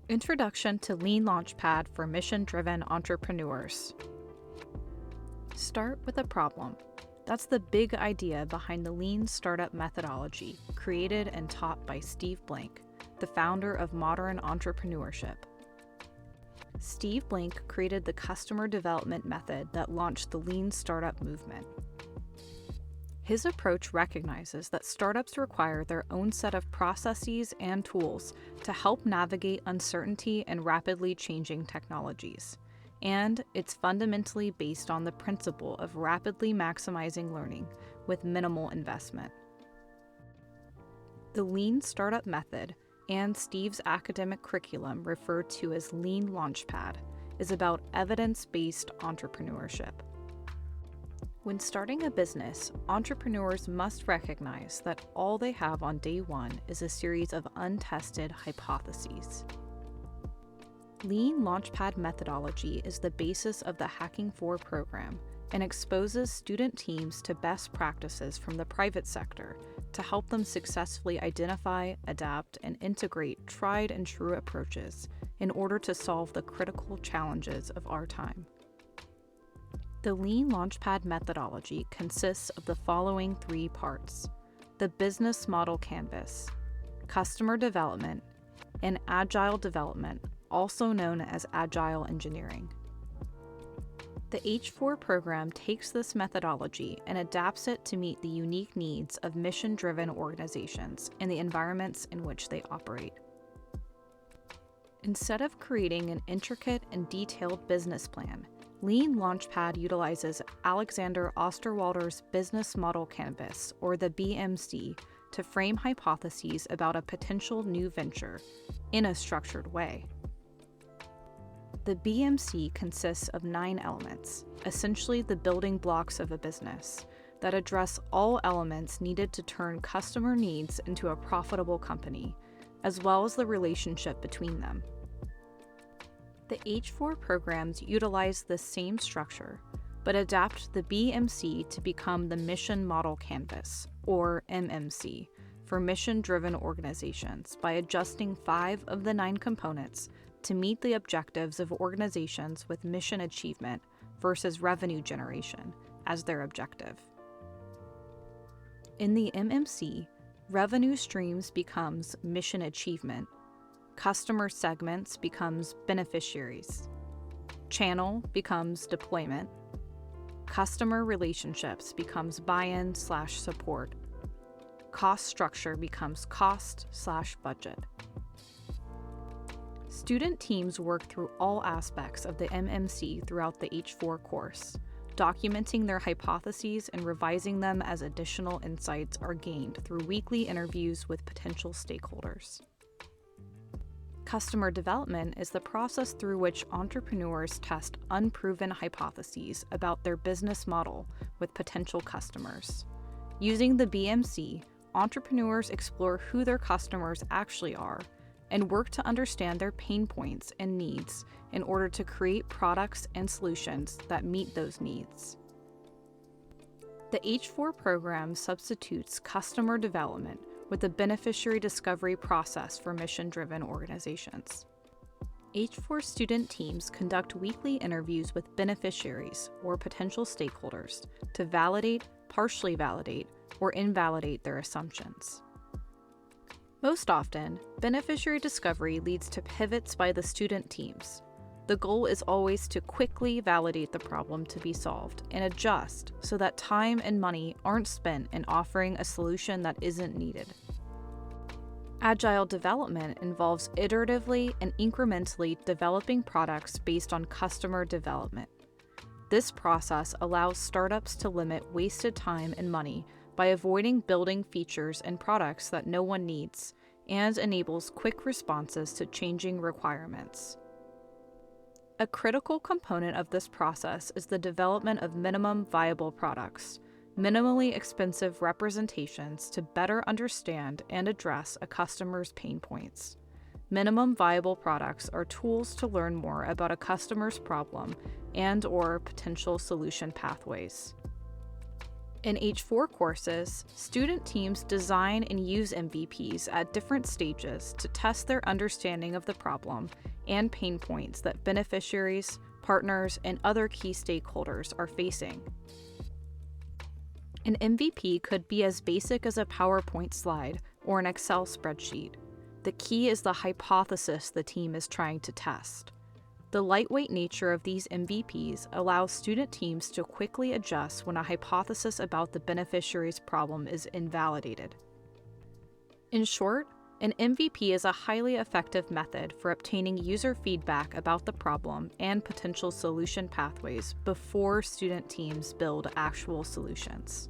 Introduction to Lean LaunchPad for Mission-Driven Entrepreneurs. Start with a problem. That's the big idea behind the Lean Startup methodology, created and taught by Steve Blank, the founder of modern entrepreneurship. Steve Blank created the customer development method that launched the Lean Startup movement. His approach recognizes that startups require their own set of processes and tools to help navigate uncertainty and rapidly changing technologies. And it's fundamentally based on the principle of rapidly maximizing learning with minimal investment. The Lean Startup method, and Steve's academic curriculum referred to as Lean LaunchPad, is about evidence-based entrepreneurship. When starting a business, entrepreneurs must recognize that all they have on day one is a series of untested hypotheses. Lean LaunchPad methodology is the basis of the Hacking 4 program and exposes student teams to best practices from the private sector to help them successfully identify, adapt, and integrate tried and true approaches in order to solve the critical challenges of our time. The Lean LaunchPad methodology consists of the following 3 parts: the business model canvas, customer development, and Agile Development, also known as Agile Engineering. The H4 program takes this methodology and adapts it to meet the unique needs of mission-driven organizations and the environments in which they operate. Instead of creating an intricate and detailed business plan, Lean LaunchPad utilizes Alexander Osterwalder's Business Model Canvas, or the BMC, to frame hypotheses about a potential new venture in a structured way. The BMC consists of 9 elements, essentially the building blocks of a business, that address all elements needed to turn customer needs into a profitable company, as well as the relationship between them. The H4 programs utilize this same structure, but adapt the BMC to become the Mission Model Canvas, or MMC, for mission-driven organizations by adjusting 5 of the 9 components to meet the objectives of organizations with mission achievement versus revenue generation as their objective. In the MMC, revenue streams becomes mission achievement, customer segments becomes beneficiaries, channel becomes deployment, customer relationships becomes buy-in/support, cost structure becomes cost/budget. Student teams work through all aspects of the MMC throughout the H4 course, documenting their hypotheses and revising them as additional insights are gained through weekly interviews with potential stakeholders. Customer development is the process through which entrepreneurs test unproven hypotheses about their business model with potential customers. Using the BMC, entrepreneurs explore who their customers actually are and work to understand their pain points and needs in order to create products and solutions that meet those needs. The H4 program substitutes customer development with the beneficiary discovery process for mission-driven organizations. H4 student teams conduct weekly interviews with beneficiaries or potential stakeholders to validate, partially validate, or invalidate their assumptions. Most often, beneficiary discovery leads to pivots by the student teams. The goal is always to quickly validate the problem to be solved and adjust so that time and money aren't spent in offering a solution that isn't needed. Agile development involves iteratively and incrementally developing products based on customer development. This process allows startups to limit wasted time and money by avoiding building features and products that no one needs, and enables quick responses to changing requirements. A critical component of this process is the development of minimum viable products, minimally expensive representations to better understand and address a customer's pain points. Minimum viable products are tools to learn more about a customer's problem and/or potential solution pathways. In H4 courses, student teams design and use MVPs at different stages to test their understanding of the problem and pain points that beneficiaries, partners, and other key stakeholders are facing. An MVP could be as basic as a PowerPoint slide or an Excel spreadsheet. The key is the hypothesis the team is trying to test. The lightweight nature of these MVPs allows student teams to quickly adjust when a hypothesis about the beneficiary's problem is invalidated. In short, an MVP is a highly effective method for obtaining user feedback about the problem and potential solution pathways before student teams build actual solutions.